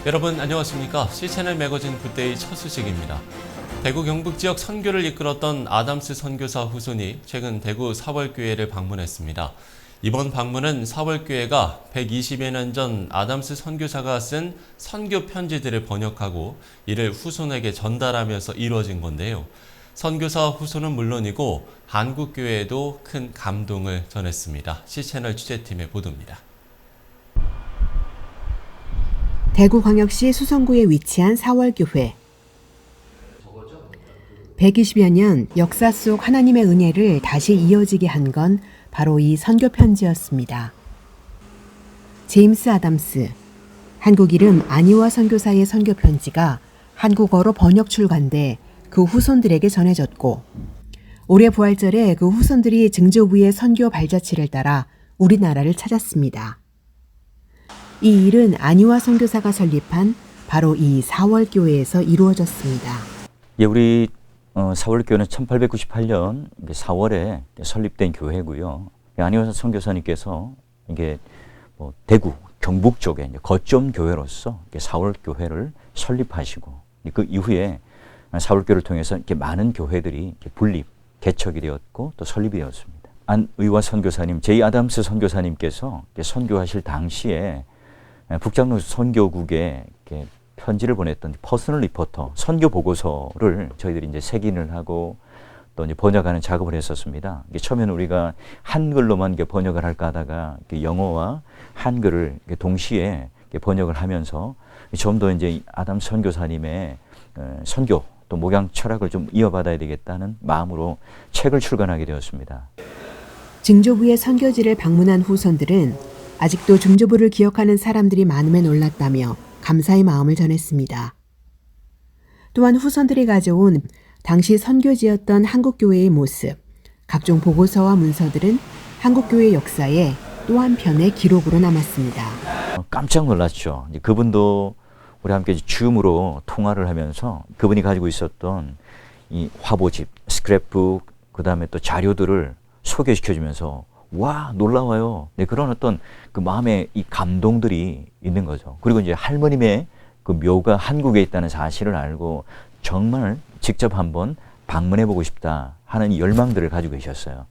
여러분 안녕하십니까? C채널 매거진 굿데이 첫 소식입니다. 대구 경북 지역 선교를 이끌었던 아담스 선교사 후손이 최근 대구 사월교회를 방문했습니다. 이번 방문은 사월교회가 120여 년 전 아담스 선교사가 쓴 선교 편지들을 번역하고 이를 후손에게 전달하면서 이루어진 건데요. 선교사 후손은 물론이고 한국교회에도 큰 감동을 전했습니다. C채널 취재팀의 보도입니다. 대구광역시 수성구에 위치한 사월교회. 120여 년 역사 속 하나님의 은혜를 다시 이어지게 한 건 바로 이 선교 편지였습니다. 제임스 아담스, 한국 이름 안희화 선교사의 선교 편지가 한국어로 번역 출간돼 그 후손들에게 전해졌고, 올해 부활절에 그 후손들이 증조부의 선교 발자취를 따라 우리나라를 찾았습니다. 이 일은 안희화 선교사가 설립한 바로 이 사월교회에서 이루어졌습니다. 예, 우리 사월교회는 1898년 4월에 설립된 교회고요. 안희화 선교사님께서 이게 대구 경북 쪽에 거점 교회로서 사월교회를 설립하시고, 그 이후에 사월교회를 통해서 이렇게 많은 교회들이 분립, 개척이 되었고 또 설립이 되었습니다. 안의화 선교사님, 제이 아담스 선교사님께서 선교하실 당시에 북장로 선교국에 이렇게 편지를 보냈던 퍼스널 리포터, 선교 보고서를 저희들이 이제 색인을 하고 또 이제 번역하는 작업을 했었습니다. 처음에는 우리가 한글로만 번역을 할까 하다가 영어와 한글을 동시에 번역을 하면서 좀 더 이제 아담 선교사님의 선교 또 목양 철학을 좀 이어받아야 되겠다는 마음으로 책을 출간하게 되었습니다. 증조부의 선교지를 방문한 후손들은 아직도 증조부를 기억하는 사람들이 많음에 놀랐다며 감사의 마음을 전했습니다. 또한 후손들이 가져온 당시 선교지였던 한국교회의 모습, 각종 보고서와 문서들은 한국교회 역사의 또 한편의 기록으로 남았습니다. 깜짝 놀랐죠. 그분도 우리 함께 줌으로 통화를 하면서 그분이 가지고 있었던 이 화보집, 스크랩북, 그 다음에 또 자료들을 소개시켜주면서 와, 놀라워요. 네, 그런 어떤 그 마음의 이 감동들이 있는 거죠. 그리고 이제 할머님의 그 묘가 한국에 있다는 사실을 알고 정말 직접 한번 방문해보고 싶다 하는 열망들을 가지고 계셨어요.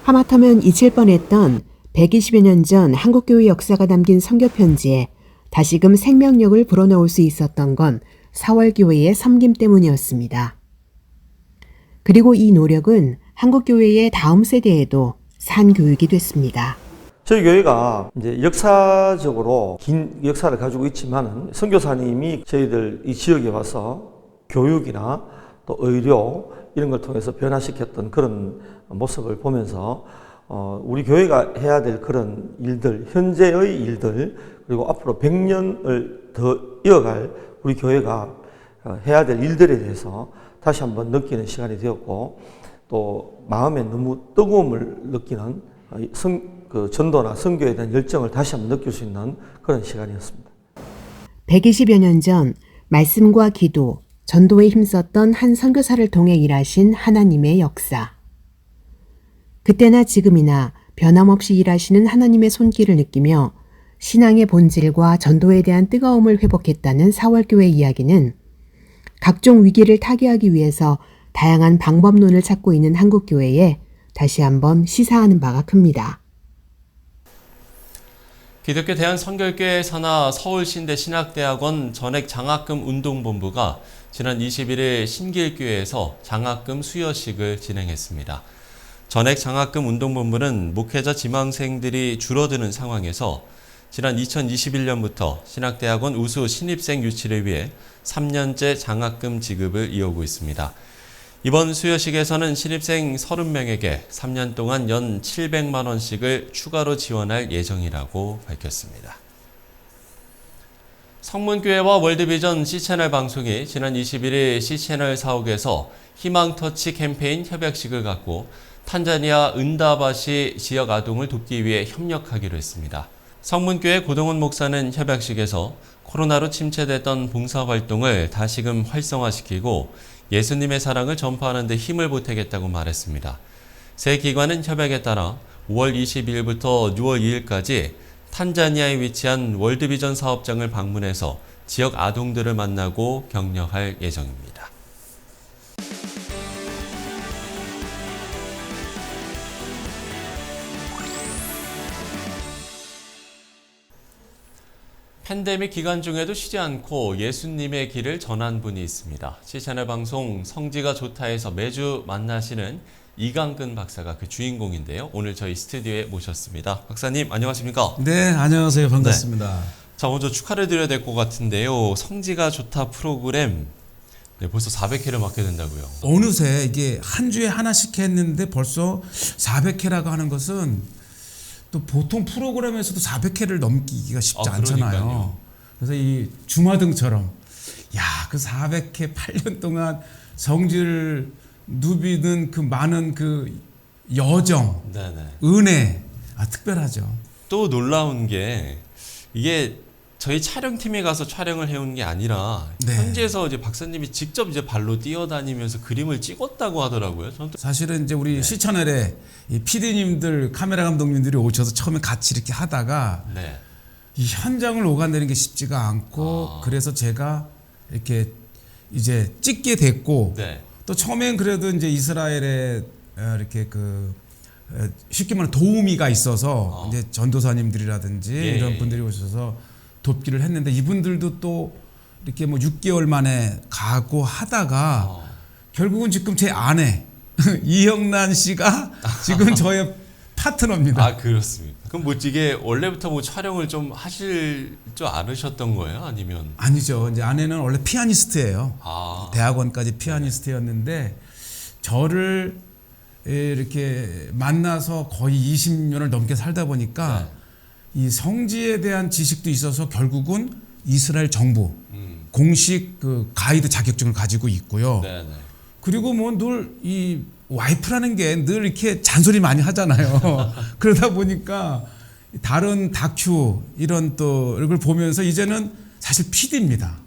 하마터면 잊힐 뻔했던 120여 년 전 한국교회 역사가 담긴 선교편지에 다시금 생명력을 불어넣을 수 있었던 건 사월교회의 섬김 때문이었습니다. 그리고 이 노력은 한국교회의 다음 세대에도 산교육이 됐습니다. 저희 교회가 이제 역사적으로 긴 역사를 가지고 있지만 선교사님이 저희들 이 지역에 와서 교육이나 또 의료 이런 걸 통해서 변화시켰던 그런 모습을 보면서 우리 교회가 해야 될 그런 일들, 현재의 일들, 그리고 앞으로 100년을 더 이어갈 우리 교회가 해야 될 일들에 대해서 다시 한번 느끼는 시간이 되었고, 또 마음에 너무 뜨거움을 느끼는 전도나 선교에 대한 열정을 다시 한번 느낄 수 있는 그런 시간이었습니다. 120여 년 전 말씀과 기도, 전도에 힘썼던 한 선교사를 통해 일하신 하나님의 역사. 그때나 지금이나 변함없이 일하시는 하나님의 손길을 느끼며 신앙의 본질과 전도에 대한 뜨거움을 회복했다는 사월교회 이야기는 각종 위기를 타개하기 위해서 다양한 방법론을 찾고 있는 한국교회에 다시 한번 시사하는 바가 큽니다. 기독교 대한선교교회 산하 서울신대신학대학원 전액장학금 운동본부가 지난 21일 신길교회에서 장학금 수여식을 진행했습니다. 전액장학금 운동본부는 목회자 지망생들이 줄어드는 상황에서 지난 2021년부터 신학대학원 우수 신입생 유치를 위해 3년째 장학금 지급을 이어오고 있습니다. 이번 수여식에서는 신입생 30명에게 3년 동안 연 700만 원씩을 추가로 지원할 예정이라고 밝혔습니다. 성문교회와 월드비전 C채널 방송이 지난 21일 C채널 사옥에서 희망터치 캠페인 협약식을 갖고 탄자니아 은다바시 지역 아동을 돕기 위해 협력하기로 했습니다. 성문교회 고동훈 목사는 협약식에서 코로나로 침체됐던 봉사활동을 다시금 활성화시키고 예수님의 사랑을 전파하는 데 힘을 보태겠다고 말했습니다. 세 기관은 협약에 따라 5월 22일부터 6월 2일까지 탄자니아에 위치한 월드비전 사업장을 방문해서 지역 아동들을 만나고 격려할 예정입니다. 팬데믹 기간 중에도 쉬지 않고 예수님의 길을 전한 분이 있습니다. 시채널 방송 성지가 좋다에서 매주 만나시는 이강근 박사가 그 주인공인데요. 오늘 저희 스튜디오에 모셨습니다. 박사님 안녕하십니까? 네, 안녕하세요. 반갑습니다. 자, 먼저 축하를 드려야 될 것 같은데요. 성지가 좋다 프로그램 벌써 400회를 맡게 된다고요. 어느새 이게 한 주에 하나씩 했는데 벌써 400회라고 하는 것은 또 보통 프로그램에서도 400회를 넘기기가 쉽지 않잖아요. 그러니까요. 그래서 이 주마등처럼 야, 그 400회 8년 동안 성지를 누비는 그 많은 그 여정, 네네. 은혜, 특별하죠. 또 놀라운 게 이게 저희 촬영팀에 가서 촬영을 해온 게 아니라 네. 현지에서 이제 박사님이 직접 이제 발로 뛰어다니면서 그림을 찍었다고 하더라고요. 저는 또 사실은 이제 우리 시천엘에 이 PD님들, 카메라 감독님들이 오셔서 처음에 같이 이렇게 하다가 네. 이 현장을 오가내는 게 쉽지가 않고 그래서 제가 이렇게 이제 찍게 됐고 네. 또 처음엔 그래도 이제 이스라엘에 이렇게 그 쉽게 말하면 도우미가 있어서 이제 전도사님들이라든지 예, 이런 예, 분들이 오셔서 돕기를 했는데 이분들도 또 이렇게 뭐 6개월 만에 가고 하다가 결국은 지금 제 아내 이영란 씨가 지금 저의 파트너입니다. 아, 그렇습니까? 그럼 뭐 이게 원래부터 뭐 촬영을 좀 하실 줄 알으셨던 거예요? 아니면? 아니죠. 이제 아내는 원래 피아니스트예요. 아, 대학원까지 피아니스트였는데 저를 이렇게 만나서 거의 20년을 넘게 살다 보니까 이 성지에 대한 지식도 있어서 결국은 이스라엘 정부 공식 그 가이드 자격증을 가지고 있고요. 네네. 그리고 뭐 늘 이 와이프라는 게 늘 이렇게 잔소리 많이 하잖아요. 그러다 보니까 다른 다큐 이런 또 이걸 보면서 이제는 사실 PD입니다.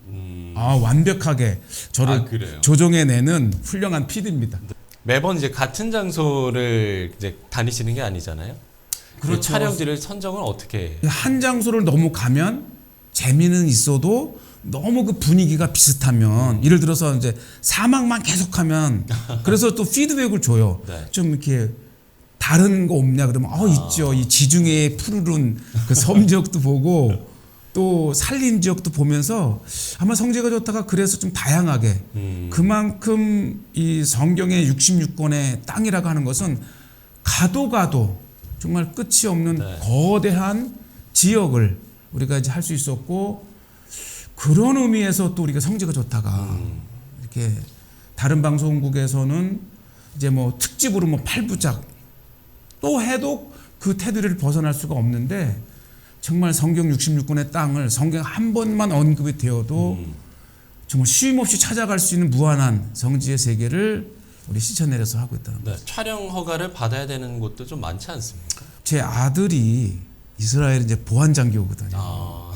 완벽하게 저를 그래요? 조정해내는 훌륭한 PD입니다. 매번 이제 같은 장소를 이제 다니시는 게 아니잖아요. 그 그렇죠. 촬영지를 선정을 어떻게? 한 장소를 너무 가면 재미는 있어도 너무 그 분위기가 비슷하면 예를 들어서 이제 사막만 계속하면 그래서 또 피드백을 줘요. 네. 좀 이렇게 다른 거 없냐 그러면 있죠. 이 지중해의 푸르른 그 섬 지역도 보고 또 산림 지역도 보면서 아마 성지가 좋다가 그래서 좀 다양하게 그만큼 이 성경의 66권의 땅이라고 하는 것은 가도 정말 끝이 없는 거대한 지역을 우리가 이제 할 수 있었고 그런 의미에서 또 우리가 성지가 좋다가 이렇게 다른 방송국에서는 이제 뭐 특집으로 뭐 8부작 또 해도 그 테두리를 벗어날 수가 없는데 정말 성경 66권의 땅을 성경 한 번만 언급이 되어도 정말 쉼 없이 찾아갈 수 있는 무한한 성지의 세계를 우리 시천엘에서 하고 있다는 거예요. 네. 촬영 허가를 받아야 되는 곳도 좀 많지 않습니까? 제 아들이 이스라엘 이제 보안장교거든요.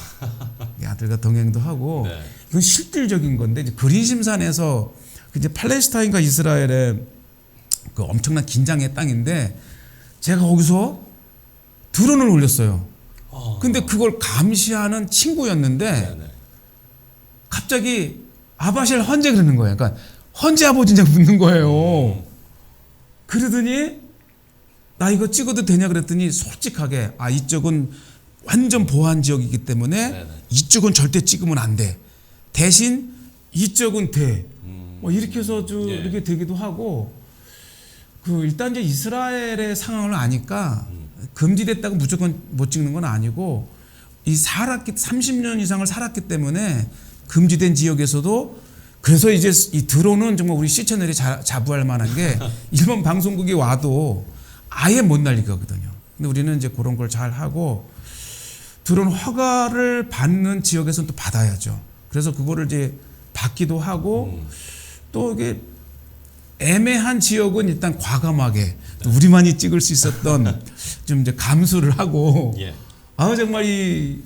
이 아들과 동행도 하고 네. 이건 실질적인 건데 이제 그리심산에서 이제 팔레스타인과 이스라엘의 그 엄청난 긴장의 땅인데 제가 거기서 드론을 올렸어요. 근데 그걸 감시하는 친구였는데 네네. 갑자기 아바쉘 헌재 그러는 거예요. 그러니까 헌재 아버지냐고 묻는 거예요. 그러더니 나 이거 찍어도 되냐 그랬더니 솔직하게 이쪽은 완전 보안 지역이기 때문에 네네. 이쪽은 절대 찍으면 안 돼. 대신 이쪽은 돼. 뭐 이렇게 해서 좀 예. 이렇게 되기도 하고 그 일단 이제 이스라엘의 상황을 아니까 금지됐다고 무조건 못 찍는 건 아니고 이 30년 이상을 살았기 때문에 금지된 지역에서도 그래서 이제 이 드론은 정말 우리 시채널이 자부할 만한 게 일본 방송국이 와도 아예 못 날리거든요. 근데 우리는 이제 그런 걸 잘 하고 드론 허가를 받는 지역에서는 또 받아야죠. 그래서 그거를 이제 받기도 하고 또 이게 애매한 지역은 일단 과감하게 또 우리만이 찍을 수 있었던 좀 이제 감수를 하고 예. 정말 이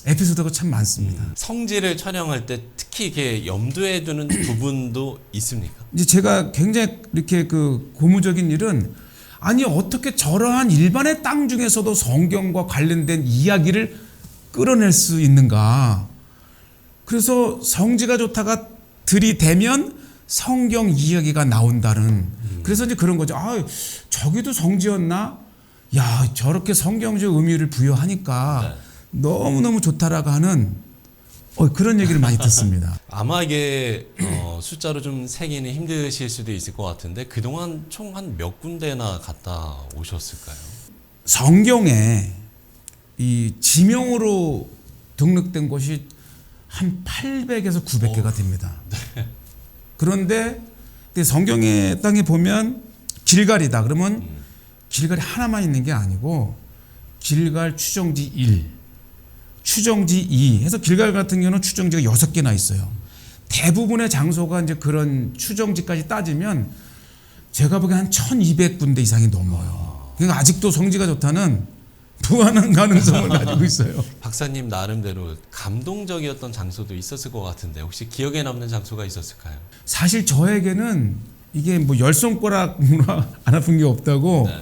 에피소드가 참 많습니다. 성지를 촬영할 때 특히 이렇게 염두에 두는 부분도 있습니까? 이제 제가 굉장히 이렇게 그 고무적인 일은 아니 어떻게 저러한 일반의 땅 중에서도 성경과 관련된 이야기를 끌어낼 수 있는가. 그래서 성지가 좋다가 들이대면 성경 이야기가 나온다는. 그래서 이제 그런 거죠. 아, 저기도 성지였나? 야, 저렇게 성경적 의미를 부여하니까 너무너무 좋다라고 하는 그런 얘기를 많이 듣습니다. 아마 이게 숫자로 좀 세기는 힘드실 수도 있을 것 같은데 그동안 총 한 몇 군데나 갔다 오셨을까요? 성경에 이 지명으로 등록된 곳이 한 800에서 900개가 됩니다. 그런데 성경의 땅에 보면 길갈이다. 그러면 길갈이 하나만 있는 게 아니고 길갈 추정지 1, 추정지 2 해서 길갈 같은 경우는 추정지가 6개나 있어요. 대부분의 장소가 이제 그런 추정지까지 따지면 제가 보기엔 한 1200군데 이상이 넘어요. 그러니까 아직도 성지가 좋다는 무한한 가능성을 가지고 있어요. 박사님 나름대로 감동적이었던 장소도 있었을 것 같은데 혹시 기억에 남는 장소가 있었을까요? 사실 저에게는 이게 뭐 열 손가락 문화 안 아픈 게 없다고 네.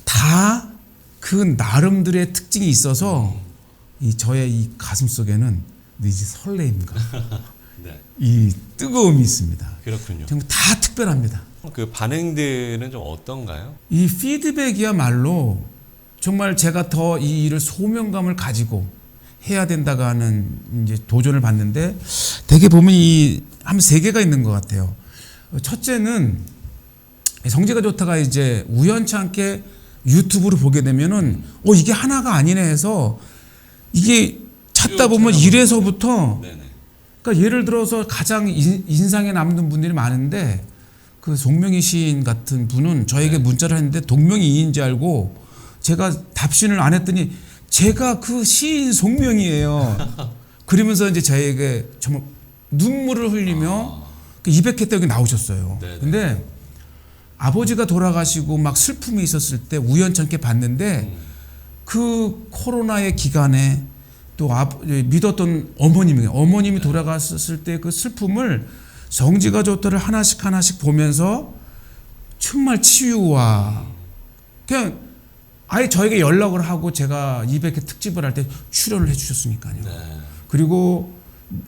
다 그 나름들의 특징이 있어서 이 저의 이 가슴 속에는 이제 설레임과 네. 이 뜨거움이 있습니다. 그렇군요. 정말 다 특별합니다. 그 반응들은 좀 어떤가요? 이 피드백이야말로 정말 제가 더 이 일을 소명감을 가지고 해야 된다고 하는 이제 도전을 받는데 대개 보면 이 한 3개가 있는 것 같아요. 첫째는 성지가 좋다가 이제 우연치 않게 유튜브로 보게 되면은 이게 하나가 아니네 해서 이게 찾다 보면 1에서부터 네네. 그러니까 예를 들어서 가장 인상에 남는 분들이 많은데 그 송명희 시인 같은 분은 저에게 문자를 했는데 동명이인지 알고 제가 답신을 안 했더니 제가 그 시인 송명이에요. 그러면서 이제 저에게 정말 눈물을 흘리며 200회 때 여기 나오셨어요. 네네. 근데 아버지가 돌아가시고 막 슬픔이 있었을 때 우연찮게 봤는데 그 코로나의 기간에 또 믿었던 어머님이 돌아갔을 때 그 슬픔을 성지가 좋다를 하나씩 보면서 정말 치유와 그냥 아예 저에게 연락을 하고 제가 200회 특집을 할 때 출연을 해주셨으니까요. 네. 그리고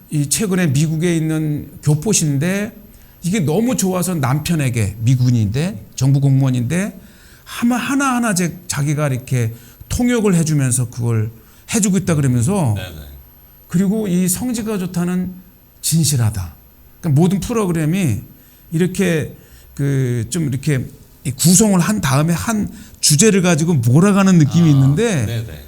이 최근에 미국에 있는 교포신데 이게 너무 좋아서 남편에게 미군인데 정부 공무원인데 하나하나 자기가 이렇게 통역을 해주면서 그걸 해주고 있다 그러면서 네네. 그리고 이 성지가 좋다는 진실하다. 그러니까 모든 프로그램이 이렇게 좀 이렇게 구성을 한 다음에 한 주제를 가지고 몰아가는 느낌이 있는데 네네.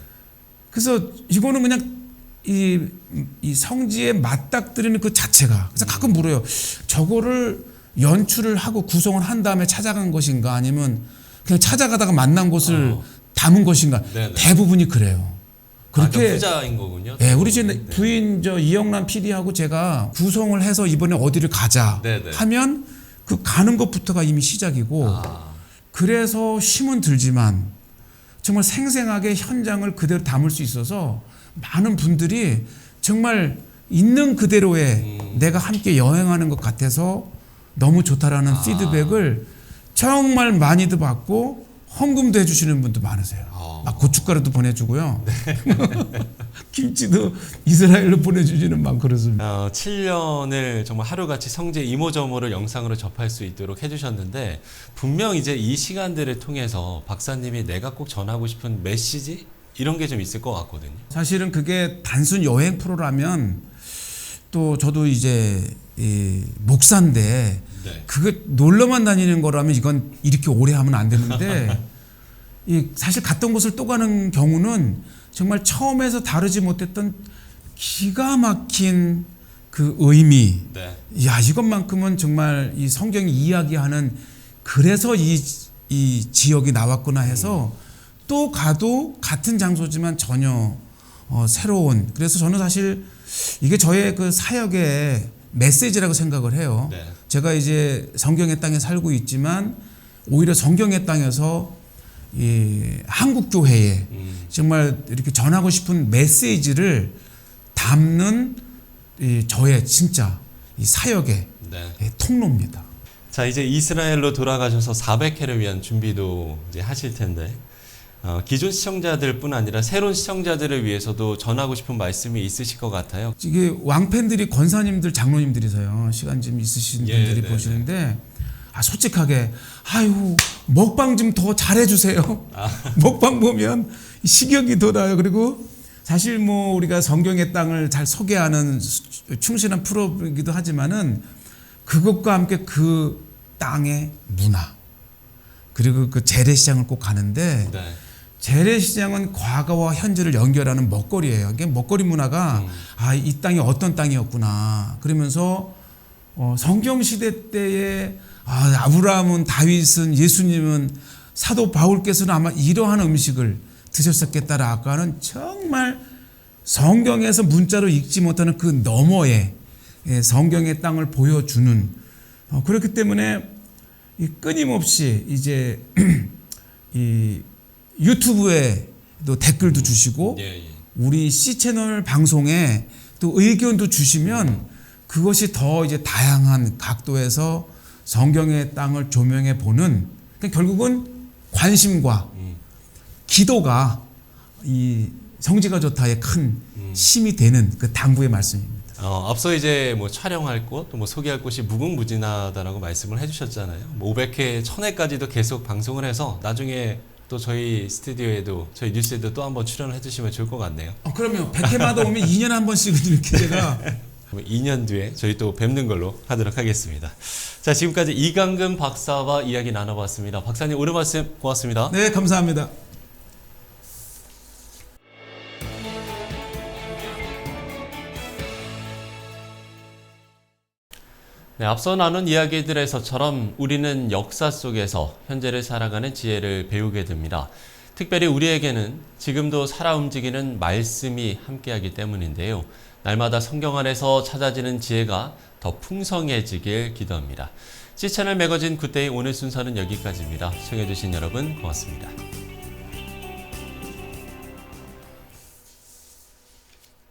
그래서 이거는 그냥 이 성지에 맞닥뜨리는 그 자체가 그래서 가끔 물어요. 저거를 연출을 하고 구성을 한 다음에 찾아간 것인가 아니면 그냥 찾아가다가 만난 곳을 담은 것인가. 네네. 대부분이 그래요. 그렇게 후자인 거군요. 네, 우리 부인 이영란 PD하고 제가 구성을 해서 이번에 어디를 가자 네네. 하면 그 가는 것부터가 이미 시작이고 그래서 힘은 들지만 정말 생생하게 현장을 그대로 담을 수 있어서 많은 분들이 정말 있는 그대로의 내가 함께 여행하는 것 같아서 너무 좋다라는 피드백을 정말 많이도 받고 헌금도 해주시는 분도 많으세요. 막 고춧가루도 보내주고요. 김치도 이스라엘로 보내주시는 막 그렇습니다. 7년을 정말 하루같이 성지 이모저모를 영상으로 접할 수 있도록 해주셨는데 분명 이제 이 시간들을 통해서 박사님이 내가 꼭 전하고 싶은 메시지 이런 게 좀 있을 것 같거든요. 사실은 그게 단순 여행 프로라면 또 저도 이제 목사인데 네. 그게 놀러만 다니는 거라면 이건 이렇게 오래 하면 안 되는데 사실 갔던 곳을 또 가는 경우는 정말 처음에서 다루지 못했던 기가 막힌 그 의미. 네. 야, 이것만큼은 정말 이 성경이 이야기하는 그래서 이 지역이 나왔구나 해서 또 가도 같은 장소지만 전혀 새로운. 그래서 저는 사실 이게 저의 그 사역의 메시지라고 생각을 해요. 네. 제가 이제 성경의 땅에 살고 있지만 오히려 성경의 땅에서 이 한국 교회에 정말 이렇게 전하고 싶은 메시지를 담는 이 저의 진짜 이 사역의 네. 통로입니다. 자, 자, 이제 이스라엘로 돌아가셔서 400회를 위한 준비도 이제 하실 텐데, 기존 시청자들뿐 아니라 새로운 시청자들을 위해서도 전하고 싶은 말씀이 있으실 것 같아요. 이게 왕팬들이 권사님들, 장로님들이서요. 시간 좀 있으신 분들이 네, 보시는데 솔직하게 아유 먹방 좀 더 잘해주세요. 먹방 보면 식욕이 돋아요. 그리고 사실 뭐 우리가 성경의 땅을 잘 소개하는 충실한 프로이기도 하지만은 그것과 함께 그 땅의 문화 그리고 그 재래시장을 꼭 가는데 네. 재래시장은 과거와 현재를 연결하는 먹거리예요. 이게 먹거리 문화가 이 땅이 어떤 땅이었구나. 그러면서 성경 시대 때에 아브라함은 다윗은 예수님은 사도 바울께서는 아마 이러한 음식을 드셨었겠다라고 하는 정말 성경에서 문자로 읽지 못하는 그 너머에 성경의 땅을 보여주는 그렇기 때문에 끊임없이 이제 이 유튜브에도 댓글도 주시고 우리 C채널 방송에 또 의견도 주시면 그것이 더 이제 다양한 각도에서 성경의 땅을 조명해 보는 그러니까 결국은 관심과 기도가 이 성지가 좋다의 큰 힘이 되는 그 당부의 말씀입니다. 앞서 이제 뭐 촬영할 곳, 또 뭐 소개할 곳이 무궁무진하다라고 말씀을 해주셨잖아요. 뭐 500회, 1000회까지도 계속 방송을 해서 나중에 또 저희 스튜디오에도 저희 뉴스에도 또 한번 출연을 해주시면 좋을 것 같네요. 그러면 100회마다 오면 2년에 한 번씩 이렇게 제가 2년 뒤에 저희 또 뵙는 걸로 하도록 하겠습니다. 자, 지금까지 이강근 박사와 이야기 나눠봤습니다. 박사님 오늘 말씀 고맙습니다. 네, 감사합니다. 네, 앞서 나눈 이야기들에서처럼 우리는 역사 속에서 현재를 살아가는 지혜를 배우게 됩니다. 특별히 우리에게는 지금도 살아 움직이는 말씀이 함께하기 때문인데요. 날마다 성경 안에서 찾아지는 지혜가 더 풍성해지길 기도합니다. C채널 매거진 굿데이 오늘 순서는 여기까지입니다. 시청해주신 여러분 고맙습니다.